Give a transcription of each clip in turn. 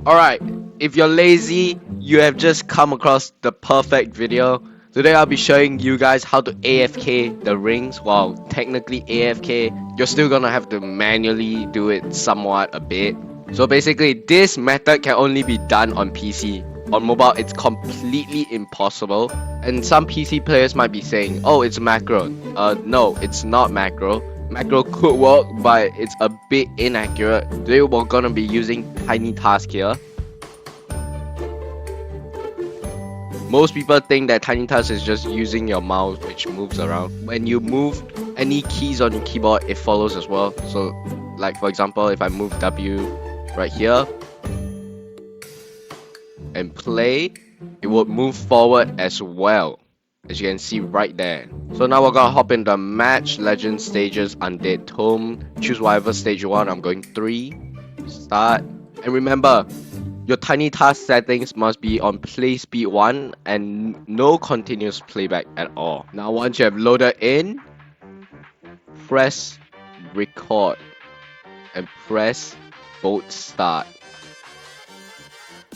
Alright, if you're lazy, you have just come across the perfect video. Today I'll be showing you guys how to AFK the rings. Well, technically AFK, you're still gonna have to manually do it somewhat a bit. So basically, this method can only be done on PC. On mobile, it's completely impossible. And some PC players might be saying, oh, it's macro. No, it's not macro. Macro could work, but it's a bit inaccurate. Today we're gonna be using tiny task here. Most people think that tiny task is just using your mouse which moves around. When you move any keys on your keyboard, it follows as well. So like for example, if I move W right here and play, it would move forward as well, as you can see right there. So now we're gonna hop in the match, legend, stages, undead, tome, choose whatever stage you want. I'm going 3, start. And remember, your tiny task settings must be on play speed 1 and no continuous playback at all. Now once you have loaded in, press record and press bolt start.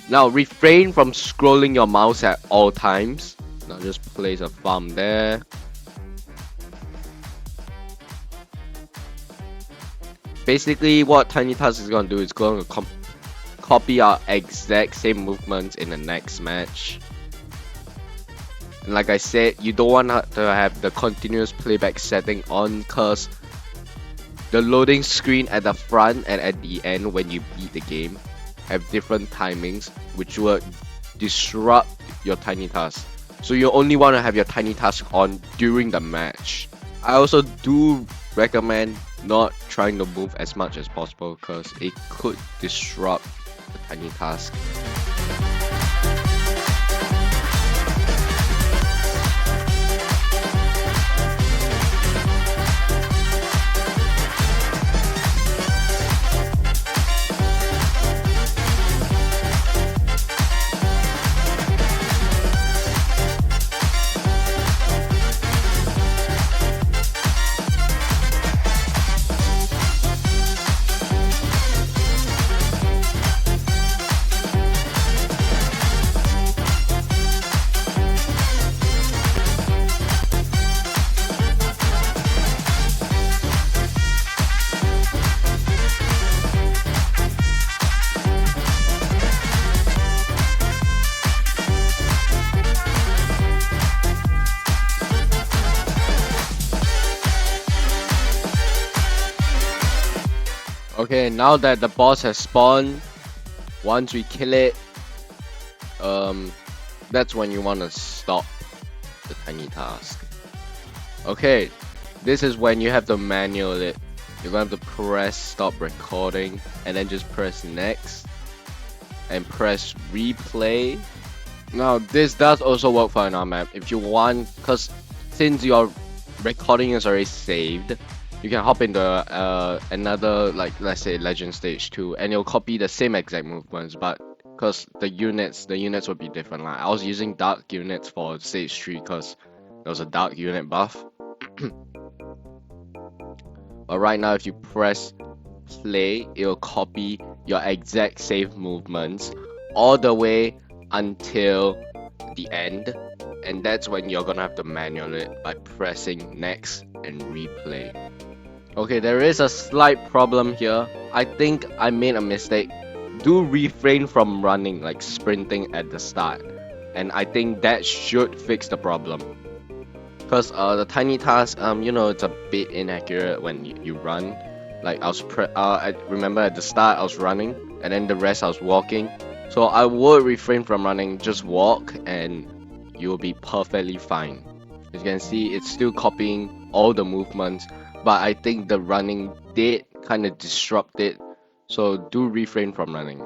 Now refrain from scrolling your mouse at all times. Now just place a thumb there. Basically what tiny task is going to do is going to copy our exact same movements in the next match. And like I said, you don't want to have the continuous playback setting on, because the loading screen at the front and at the end when you beat the game have different timings, which will disrupt your tiny task. So you only want to have your tiny task on during the match. I also do recommend not trying to move as much as possible, because it could disrupt the tiny task. Okay, now that the boss has spawned, once we kill it, that's when you want to stop the tiny task. Okay, this is when you have to manual it. You're going to have to press stop recording and then just press next and press replay. Now this does also work for an map if you want, because since your recording is already saved, you can hop into another, like let's say legend stage 2, and you'll copy the same exact movements, but because the units will be different. Like I was using dark units for stage 3 because there was a dark unit buff. But right now if you press play, it'll copy your exact save movements all the way until the end, and that's when you're gonna have to manual it by pressing next and replay. Okay, there is a slight problem here. I think I made a mistake. Do refrain from running, like sprinting at the start, and I think that should fix the problem. Because the tiny task, you know, it's a bit inaccurate when you run. Like I remember at the start I was running, and then the rest I was walking. So I would refrain from running, just walk, and you'll be perfectly fine. As you can see, it's still copying all the movements, but I think the running did kind of disrupt it. So do refrain from running.